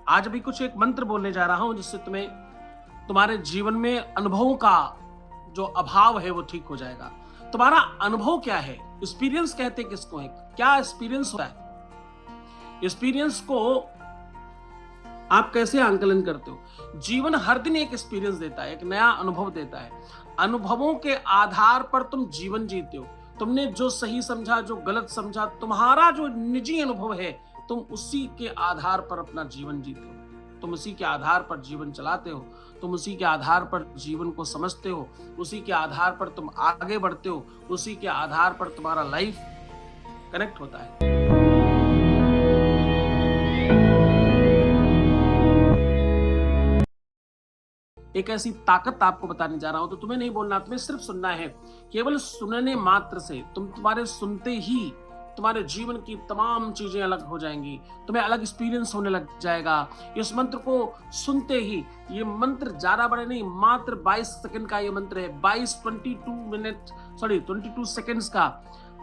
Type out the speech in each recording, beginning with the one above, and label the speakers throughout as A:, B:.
A: आज अभी कुछ एक मंत्र बोलने जा रहा हूं जिससे तुम्हें तुम्हारे जीवन में अनुभवों का जो अभाव है वो ठीक हो जाएगा। तुम्हारा अनुभव क्या है? एक्सपीरियंस कहते किसको है? क्या एक्सपीरियंस होता है? एक्सपीरियंस को आप कैसे आंकलन करते हो? जीवन हर दिन एक एक्सपीरियंस देता है, एक नया अनुभव देता है। अनुभवों के आधार पर तुम जीवन जीते हो। तुमने जो सही समझा, जो गलत समझा, तुम्हारा जो निजी अनुभव है, तुम उसी के आधार पर अपना जीवन जीते हो। तुम उसी के आधार पर जीवन चलाते हो। तुम उसी के आधार पर जीवन को समझते हो। उसी के आधार पर तुम आगे बढ़ते हो। उसी के आधार पर तुम्हारा लाइफ कनेक्ट होता है। एक ऐसी ताकत आपको बताने जा रहा हूं, तो तुम्हें नहीं बोलना, तुम्हें सिर्फ सुनना है। केवल सुनने मात्र से तुम्हारे सुनते ही तुम्हारे जीवन की तमाम चीजें अलग हो जाएंगी। तुम्हें अलग एक्सपीरियंस होने लग जाएगा। इस मंत्र को सुनते ही, ये मंत्र ज्यादा बड़े नहीं, मात्र 22 सेकंड का ये मंत्र है। 22 सेकंड्स का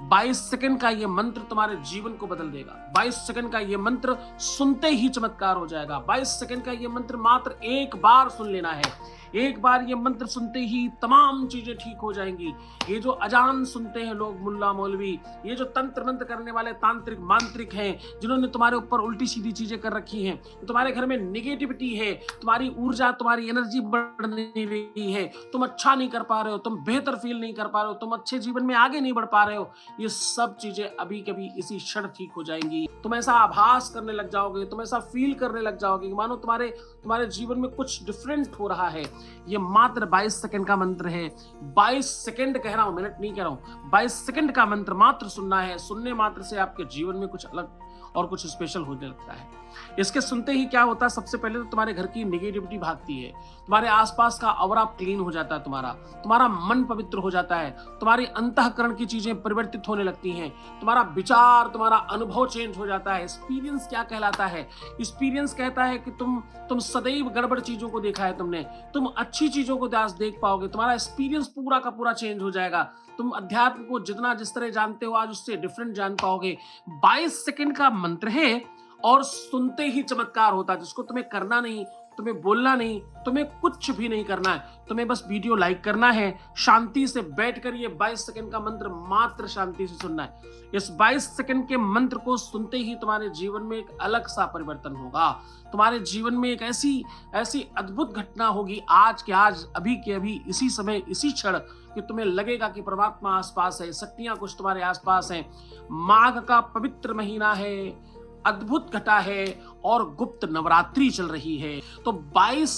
A: 22 सेकंड का ये मंत्र तुम्हारे जीवन को बदल देगा। 22 सेकंड का ये मंत्र सुनते ही चमत्कार हो जाएगा। 22 सेकंड का ये मंत्र मात्र एक बार सुन लेना है। एक बार ये मंत्र सुनते ही तमाम चीजें ठीक हो जाएंगी। ये जो अजान सुनते हैं लोग, मुल्ला मौलवी, ये जो तंत्र मंत्र करने वाले तांत्रिक मांत्रिक हैं, जिन्होंने तुम्हारे ऊपर उल्टी सीधी चीजें कर रखी हैं, तुम्हारे घर में निगेटिविटी है, तुम्हारी ऊर्जा, तुम्हारी एनर्जी बढ़ नहीं रही है, तुम अच्छा नहीं कर पा रहे हो, तुम बेहतर फील नहीं कर पा रहे हो, तुम अच्छे जीवन में आगे नहीं बढ़ पा रहे हो, ये सब चीजें अभी कभी इसी क्षण ठीक हो जाएंगी। तुम ऐसा आभास करने लग जाओगे, तुम ऐसा फील करने लग जाओगे, मानो तुम्हारे जीवन में कुछ डिफरेंट हो रहा है। ये मात्र 22 सेकंड का मंत्र है। 22 सेकंड कह रहा हूं, मिनट नहीं कह रहा हूं। 22 सेकंड का मंत्र मात्र सुनना है। सुनने मात्र से आपके जीवन में कुछ अलग और कुछ स्पेशल होने लगता है। इसके सुनते ही क्या होता है? सबसे पहले तो तुम्हारे घर की नेगेटिविटी भागती है। तुम्हारे आसपास का ऑरा क्लीन हो जाता है। तुम्हारा मन पवित्र हो जाता है। तुम्हारी अंतःकरण की चीजें परिवर्तित होने लगती हैं। तुम्हारा विचार, तुम्हारा अनुभव चेंज हो जाता है। एक्सपीरियंस क्या कहलाता है? एक्सपीरियंस कहता है कि तुम सदैव गड़बड़ चीजों को देखा है तुमने, तुम अच्छी चीजों को देख पाओगे। तुम्हारा एक्सपीरियंस पूरा का पूरा चेंज हो जाएगा। तुम अध्यात्म को जितना जिस तरह जानते हो आज, उससे डिफरेंट जान पाओगे। 22 सेकंड का मंत्र है और सुनते ही चमत्कार होता है, जिसको तुम्हें करना नहीं, तुम्हें बोलना नहीं, तुम्हें कुछ भी नहीं करना है। तुम्हें बस वीडियो लाइक करना है, शांति से बैठकर ये 22 सेकंड का मंत्र मात्र शांति से सुनना है। इस 22 सेकंड के मंत्र को सुनते ही तुम्हारे जीवन में एक अलग सा परिवर्तन होगा। तुम्हारे जीवन में एक ऐसी अद्भुत घटना होगी आज के आज, अभी के अभी, इसी समय, इसी क्षण, कि तुम्हें लगेगा कि परमात्मा आसपास है, शक्तियां कुछ तुम्हारे आसपास हैं। माघ का पवित्र महीना है, अद्भुत घटा है और गुप्त नवरात्रि चल रही है। तो 22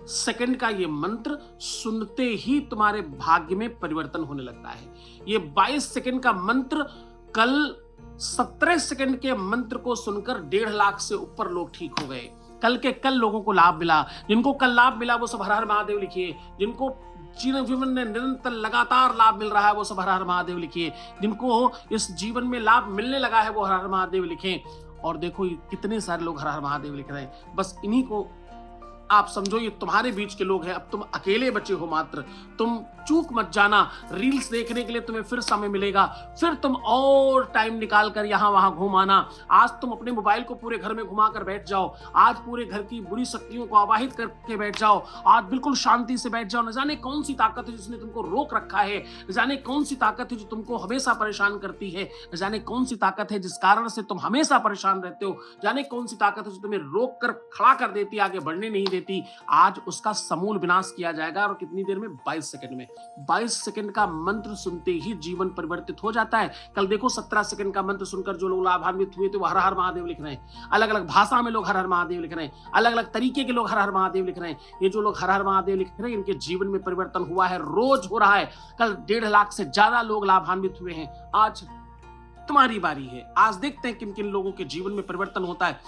A: सेकंड का ये मंत्र सुनते ही तुम्हारे भाग्य में परिवर्तन होने लगता है। ये 22 सेकंड का मंत्र, कल 17 सेकंड के मंत्र को सुनकर 1.5 लाख से ऊपर लोग ठीक हो गए। कल के कल लोगों को लाभ मिला। जिनको कल लाभ मिला वो सब हर हर महादेव लिखिए। जिनको जीवन में निरंतर लगातार लाभ मिल रहा है वो सब हर हर महादेव लिखिए। जिनको इस जीवन में लाभ मिलने लगा है वो हर हर महादेव लिखें। और देखो ये कितने सारे लोग हर हर महादेव लिख रहे हैं। बस इन्हीं को आप समझो ये तुम्हारे बीच के लोग हैं। अब तुम अकेले बचे हो मात्र। तुम चूक मत जाना। रील्स देखने के लिए तुम्हें फिर समय मिलेगा, फिर तुम और टाइम निकाल कर यहाँ वहां घूम आना। आज तुम अपने मोबाइल को पूरे घर में घुमा कर बैठ जाओ। आज पूरे घर की बुरी शक्तियों को आवाहित करके बैठ जाओ। आज बिल्कुल शांति से बैठ जाओ। न जाने कौन सी ताकत है जिसने तुमको रोक रखा है, न जाने कौन सी ताकत है जो तुमको हमेशा परेशान करती है, न जाने कौन सी ताकत है जिस कारण से तुम हमेशा परेशान रहते हो, जाने कौन सी ताकत है जो तुम्हें रोक कर खड़ा कर देती है, आगे बढ़ने नहीं देती। आज उसका समूल विनाश किया जाएगा। और कितनी देर में? 22 सेकंड में। 22 सेकंड का मंत्र सुनते ही जीवन परिवर्तित हो जाता है। कल देखो 17 सेकंड का मंत्र सुनकर जो लोग लाभान्वित हुए थे वो हर हर महादेव लिख रहे हैं। अलग अलग भाषा में लोग हर हर महादेव लिख रहे हैं। अलग अलग तरीके के लोग हर हर महादेव लिख रहे हैं। ये जो लोग हर हर महादेव लिख रहे हैं इनके जीवन में परिवर्तन हुआ है, रोज हो रहा है। कल 1.5 लाख से ज्यादा लोग लाभान्वित हुए हैं। आज तुम्हारी बारी है। आज देखते हैं किन किन लोगों के जीवन में परिवर्तन होता है।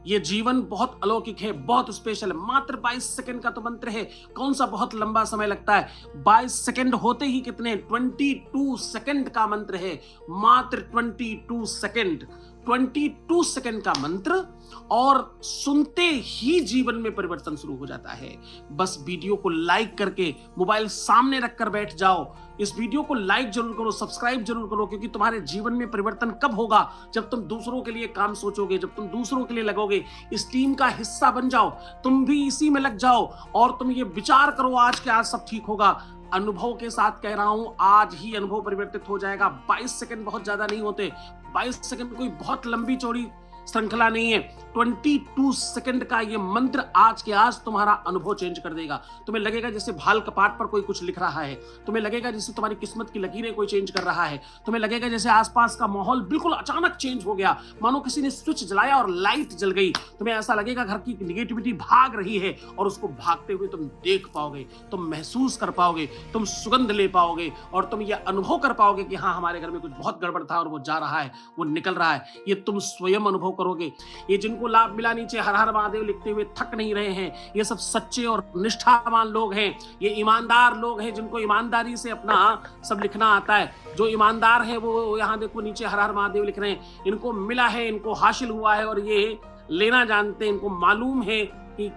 A: ये जीवन बहुत अलौकिक है, बहुत स्पेशल है। मात्र 22 सेकंड का तो मंत्र है। कौन सा बहुत लंबा समय लगता है? 22 सेकंड होते ही कितने? 22 सेकंड का मंत्र है। मात्र 22 सेकंड। 22 सेकंड का मंत्र और सुनते ही जीवन में परिवर्तन शुरू हो जाता है। बस वीडियो को लाइक करके मोबाइल सामने रखकर बैठ जाओ। इस वीडियो को लाइक जरूर करो, सब्सक्राइब जरूर करो, क्योंकि तुम्हारे जीवन में परिवर्तन कब होगा? जब तुम दूसरों के लिए काम सोचोगे, जब तुम दूसरों के लिए लगोगे, इस टीम का हिस्सा बन जाओ, तुम भी इसी में लग जाओ और तुम ये विचार करो आज के आज सब ठीक होगा। अनुभव के साथ कह रहा हूं, आज ही अनुभव परिवर्तित हो जाएगा। 22 सेकंड बहुत ज्यादा नहीं होते। 22 सेकंड कोई बहुत लंबी चौड़ी श्रृंखला नहीं है। 22 सेकंड का ये मंत्र आज के आज तुम्हारा अनुभव चेंज कर देगा। तुम्हें लगेगा जैसे भाल कपाट पर कोई कुछ लिख रहा है, तुम्हें लगेगा जैसे तुम्हारी किस्मत की लकीरें कोई चेंज कर रहा है, तुम्हें लगेगा जैसे आसपास का माहौल बिल्कुल अचानक चेंज हो गया, मानो किसी ने स्विच जलाया और लाइट जल गई। तुम्हें ऐसा लगेगा घर की निगेटिविटी भाग रही है और उसको भागते हुए तुम देख पाओगे, तुम महसूस कर पाओगे, तुम सुगंध ले पाओगे और तुम ये अनुभव कर पाओगे कि हाँ, हमारे घर में कुछ बहुत गड़बड़ था और वो जा रहा है, वो निकल रहा है। ये तुम स्वयं अनुभव करोगे। ये जिनको लाभ मिला नीचे हर हर महादेव लिखते हुए थक नहीं रहे हैं, ये सब सच्चे और निष्ठावान लोग हैं, ये ईमानदार लोग हैं जिनको ईमानदारी से अपना सब लिखना आता है। जो ईमानदार है वो यहाँ देखो नीचे हर हर महादेव लिख रहे हैं, इनको मिला है, इनको हासिल हुआ है और ये लेना जानते हैं, इनको मालूम है कि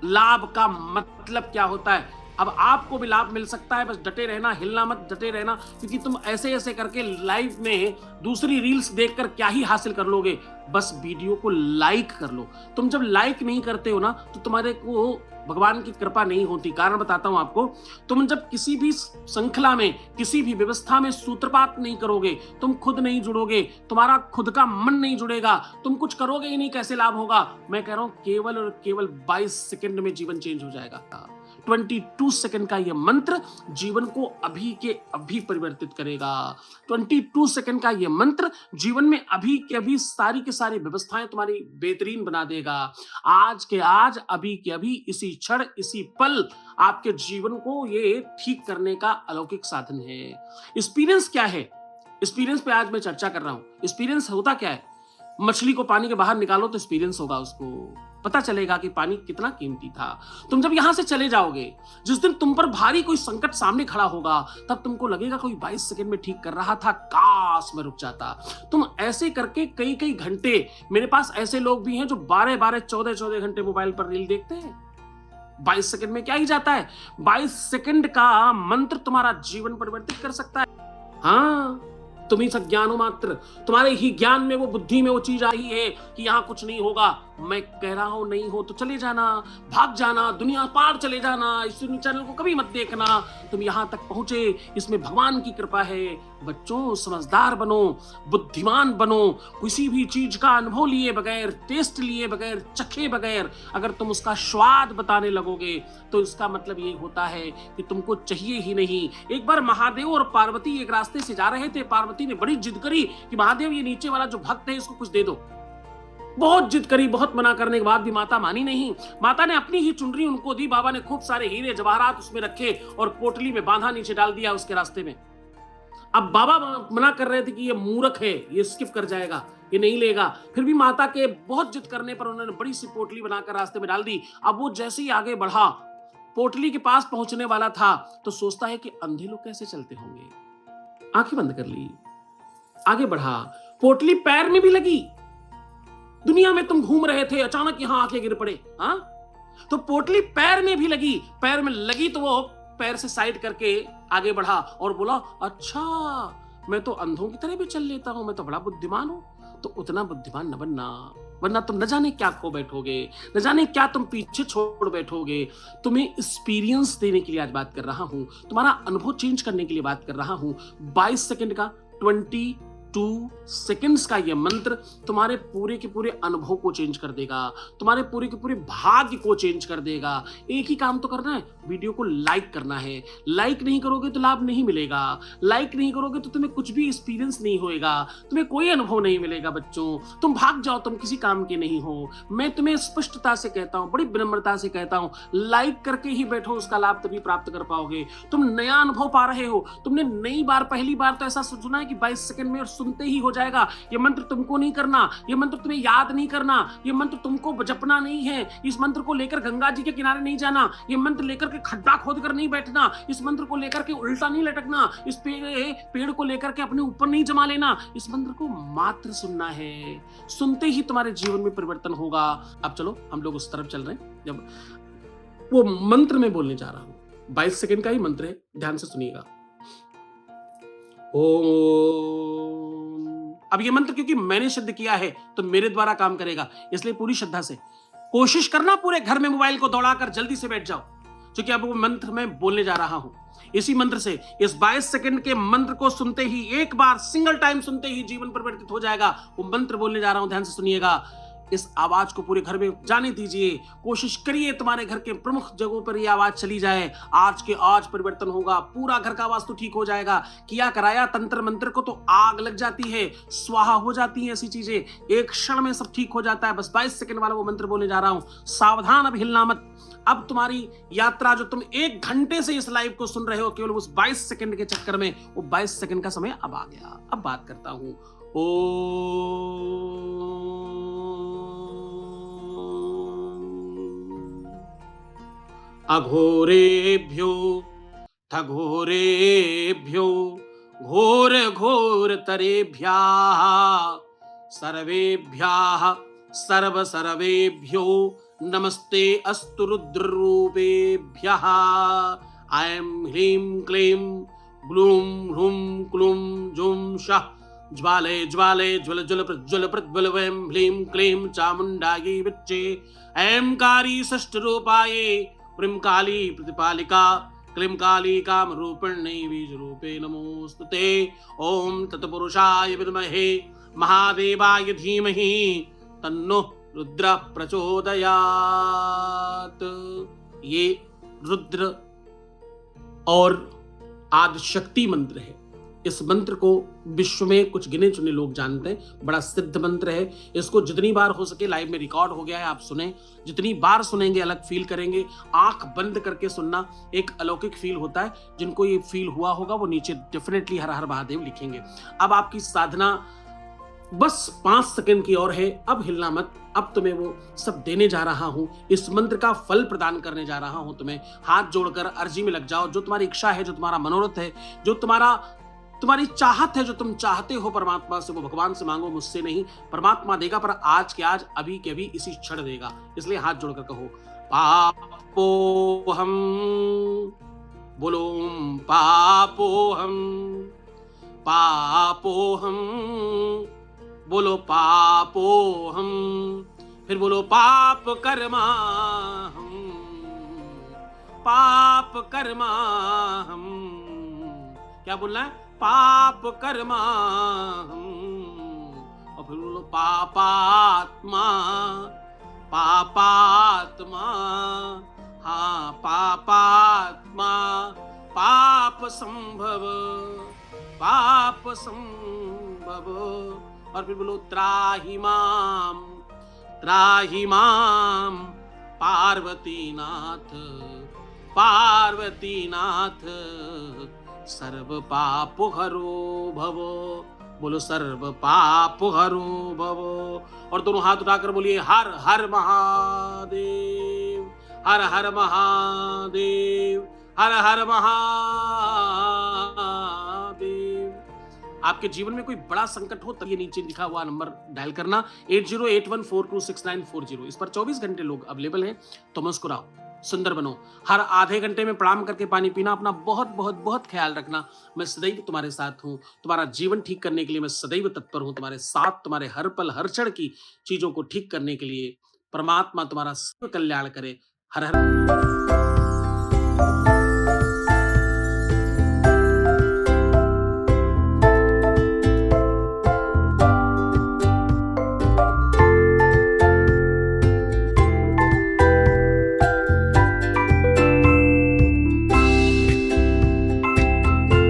A: लाभ का मतलब क्या होता है। अब आपको भी लाभ मिल सकता है, बस डटे रहना, हिलना मत, डटे रहना, क्योंकि तुम ऐसे ऐसे करके लाइव में दूसरी रील्स देखकर क्या ही हासिल कर लोगे। बस वीडियो को लाइक कर लो। तुम जब लाइक नहीं करते हो ना तो तुम्हारे को भगवान की कृपा नहीं होती। कारण बताता हूं आपको, तुम जब किसी भी श्रृंखला में, किसी भी व्यवस्था में सूत्रपात नहीं करोगे, तुम खुद नहीं जुड़ोगे, तुम्हारा खुद का मन नहीं जुड़ेगा, तुम कुछ करोगे ही नहीं, कैसे लाभ होगा? मैं कह रहा हूं केवल और केवल 22 सेकंड में जीवन चेंज हो जाएगा। 22 सेकंड का यह मंत्र जीवन को अभी के अभी परिवर्तित करेगा। 22 सेकंड का यह मंत्र जीवन में अभी के अभी सारी की सारी व्यवस्थाएं तुम्हारी बेहतरीन बना देगा। आज के आज, अभी के अभी, इसी क्षण, इसी पल आपके जीवन को ये ठीक करने का अलौकिक साधन है। एक्सपीरियंस क्या है? एक्सपीरियंस पे आज मैं चर्चा कर रहा हूं। एक्सपीरियंस होता क्या है? मछली को पानी के बाहर निकालो तो एक्सपीरियंस होगा, उसको पता चलेगा कि पानी कितना कीमती था। तुम जब यहां से चले जाओगे, जिस दिन तुम पर भारी कोई संकट सामने खड़ा होगा, तब तुमको लगेगा कोई 22 सेकंड में ठीक कर रहा था, काश मैं रुक जाता। तुम ऐसे करके कई कई घंटे, मेरे पास ऐसे लोग भी हैं जो 12-12, 14-14 घंटे मोबाइल पर रील देखते हैं। 22 सेकंड में क्या ही जाता है? 22 सेकंड का मंत्र तुम्हारा जीवन परिवर्तित कर सकता है। हाँ, तुम ही सज्ञान हो मात्र, तुम्हारे ही ज्ञान में, वो बुद्धि में वो चीज आई है कि यहाँ कुछ नहीं होगा। मैं कह रहा हूं नहीं हो तो चले जाना, भाग जाना, दुनिया पार चले जाना, इस चैनल को कभी मत देखना। तुम यहां तक पहुंचे, इसमें भगवान की कृपा है। बच्चों, समझदार बनो, बुद्धिमान बनो। किसी भी चीज का अनुभव लिए बगैर, टेस्ट लिए बगैर, चखे बगैर अगर तुम उसका स्वाद बताने लगोगे तो इसका मतलब ये होता है कि तुमको चाहिए ही नहीं। एक बार महादेव और पार्वती एक रास्ते से जा रहे थे। पार्वती ने बड़ी जिद करी कि महादेव, ये नीचे वाला जो भक्त है इसको कुछ दे दो। बहुत जिद करी, बहुत मना करने के बाद भी माता मानी नहीं। माता ने अपनी ही चुनरी उनको दी। बाबा ने खूब सारे हीरे जवाहरात उसमें रखे और पोटली में बांधा, नीचे डाल दिया उसके रास्ते में। अब बाबा मना कर रहे थे कि ये मूर्ख है, ये स्किप कर जाएगा, ये नहीं लेगा। फिर भी माता के बहुत जिद करने पर उन्होंने बड़ी सी पोटली बनाकर रास्ते में डाल दी। अब वो जैसे ही आगे बढ़ा, पोटली के पास पहुंचने वाला था तो सोचता है कि अंधे लोग कैसे चलते होंगे। आंखें बंद कर ली, आगे बढ़ा, पोटली पैर में भी लगी। दुनिया में तुम घूम रहे थे, अचानक यहां आके गिर पड़े। हाँ, तो पोटली पैर में भी लगी। पैर में लगी तो वो पैर से साइड करके आगे बढ़ा और बोला, अच्छा मैं तो अंधों की तरह भी चल लेता हूं, मैं तो बड़ा बुद्धिमान हूं। तो उतना बुद्धिमान न बनना, वरना तुम न जाने क्या खो बैठोगे, न जाने क्या तुम पीछे छोड़ बैठोगे। तुम्हें एक्सपीरियंस देने के लिए आज बात कर रहा हूं, तुम्हारा अनुभव चेंज करने के लिए बात कर रहा हूं। 22 सेकंड का 22 सेकंड्स का यह मंत्र तुम्हारे पूरे के पूरे अनुभव को चेंज कर देगा, तुम्हारे पूरे के पूरे भाग्य को चेंज कर देगा। एक ही काम तो करना है, वीडियो को लाइक करना है। लाइक नहीं करोगे तो लाभ नहीं मिलेगा, लाइक नहीं करोगे तो तुम्हें कुछ भी एक्सपीरियंस नहीं होएगा, तुम्हें कोई अनुभव नहीं मिलेगा। बच्चों, तुम भाग जाओ, तुम किसी काम के नहीं हो। मैं तुम्हें स्पष्टता से कहता हूं, बड़ी विनम्रता से कहता हूं, लाइक करके ही बैठो, उसका लाभ तभी प्राप्त कर पाओगे। तुम नया अनुभव पा रहे हो। तुमने नई बार, पहली बार तो ऐसा सुना है कि 22 सेकंड में और सुनते ही हो जाएगा। ये मंत्र तुमको नहीं करना, ये मंत्र तुम्हें याद नहीं करना, ये मंत्र तुमको जपना नहीं है, इस मंत्र को लेकर गंगा जी के किनारे नहीं जाना, ये मंत्र लेकर के खड्डा खोद कर नहीं बैठना, इस मंत्र को लेकर के उल्टा नहीं लटकना, इस पेड़ को लेकर के अपने ऊपर नहीं जमा लेना, इस मंत्र को मात्र सुनना है। सुनते ही तुम्हारे जीवन में परिवर्तन होगा। अब चलो हम लोग उस तरफ चल रहे हैं जब वो मंत्र में बोलने जा रहा हूं। 22 सेकंड का ही मंत्र है, ध्यान से सुनिएगा। ओम। अब ये मंत्र क्योंकि मैंने सिद्ध किया है तो मेरे द्वारा काम करेगा, इसलिए पूरी श्रद्धा से कोशिश करना पूरे घर में मोबाइल को दौड़ाकर जल्दी से बैठ जाओ, क्योंकि अब वो मंत्र मैं बोलने जा रहा हूं। इसी मंत्र से इस 22 सेकंड के मंत्र को सुनते ही, एक बार सिंगल टाइम सुनते ही जीवन परिवर्तित हो जाएगा। वो मंत्र बोलने जा रहा हूं, ध्यान से सुनिएगा। इस आवाज को पूरे घर में जाने दीजिए, कोशिश करिए तुम्हारे घर के प्रमुख जगहों पर यह आवाज चली जाए। आज के आज परिवर्तन होगा, पूरा घर का वास्तु ठीक हो जाएगा। किया कराया तंत्र मंत्र को तो आग लग जाती है, स्वाहा हो जाती है ऐसी चीजें, एक क्षण में सब ठीक हो जाता है। बस 22 सेकंड वाला वो मंत्र बोलने जा रहा हूं, सावधान, अब हिलना मत। अब तुम्हारी यात्रा जो तुम 1 घंटे से इस लाइव को सुन रहे हो, केवल उस 22 सेकंड के चक्कर में, वो 22 सेकंड का समय अब आ गया। अब बात करता हूं। अघोरेभ्यो थघोरेभ्यो घोर घोर तरेभ्यः सर्वेभ्यः सर्व सर्वेभ्यो नमस्ते अस्तु रुद्ररूपेभ्यः। ऐं ह्रीं क्लीं ग्लूं ह्रूं क्लूं जुं शः ज्वाले ज्वाले ज्वल ज्वल प्रज्वल प्रज्वल वैं ह्रीं क्लीं चामुण्डायै विच्चे ऐं कारी षष्ठरूपायै प्रीं काली प्रतिपालिका क्लीं काली कामरूपिण्यै बीजरूपे नमोस्तुते। ओम तत्पुरुषाय विद्महे महादेवाय धीमहि तन्नो रुद्र प्रचोदयात्। ये रुद्र और आदिशक्ति मंत्र है। इस मंत्र को विश्व में कुछ गिने चुने लोग जानते हैं, बड़ा सिद्ध मंत्र है। इसको जितनी बार हो सके, लाइव में रिकॉर्ड हो गया है, आप सुने, जितनी बार सुनेंगे अलग फील करेंगे। आंख बंद करके सुनना एक अलौकिक फील होता है। जिनको ये फील हुआ होगा वो नीचे डेफिनेटली हर हर महादेव लिखेंगे। अब आपकी साधना बस 5 सेकंड की और है, अब हिलना मत। अब तुम्हें वो सब देने जा रहा हूं, इस मंत्र का फल प्रदान करने जा रहा हूं तुम्हें। हाथ जोड़कर अर्जी में लग जाओ। जो तुम्हारी इच्छा है, जो तुम्हारा मनोरथ है, जो तुम्हारी चाहत है, जो तुम चाहते हो परमात्मा से, वो भगवान से मांगो, मुझसे नहीं। परमात्मा देगा, पर आज के आज, अभी के अभी, इसी क्षण देगा। इसलिए हाथ जोड़कर कहो, पापोहम, बोलो पापोहम, पापोहम, बोलो पापोहम, फिर बोलो पाप कर्मा हम, पाप कर्मा हम। क्या बोलना है? पाप कर्मा हम। और फिर बोलो पापात्मा, पापात्मा, हाँ पापात्मा, पाप संभव, पाप संभव। और फिर बोलो त्राहि माम, त्राहि माम, पार्वतीनाथ, पार्वतीनाथ, सर्व पाप हरो भव। बोलो सर्व पाप हरो भव। और दोनों हाथ उठाकर बोलिए हर हर महादेव, हर हर महादेव, हर हर महादेव। आपके जीवन में कोई बड़ा संकट हो तब ये नीचे लिखा हुआ नंबर डायल करना 8081426940। इस पर 24 घंटे लोग अवेलेबल हैं। तो मुस्कुराओ, सुंदर बनो, हर आधे घंटे में प्रणाम करके पानी पीना। अपना बहुत बहुत बहुत ख्याल रखना। मैं सदैव तुम्हारे साथ हूँ। तुम्हारा जीवन ठीक करने के लिए मैं सदैव तत्पर हूँ, तुम्हारे साथ, तुम्हारे हर पल हर क्षण की चीजों को ठीक करने के लिए। परमात्मा तुम्हारा सर्व कल्याण करे। हर हर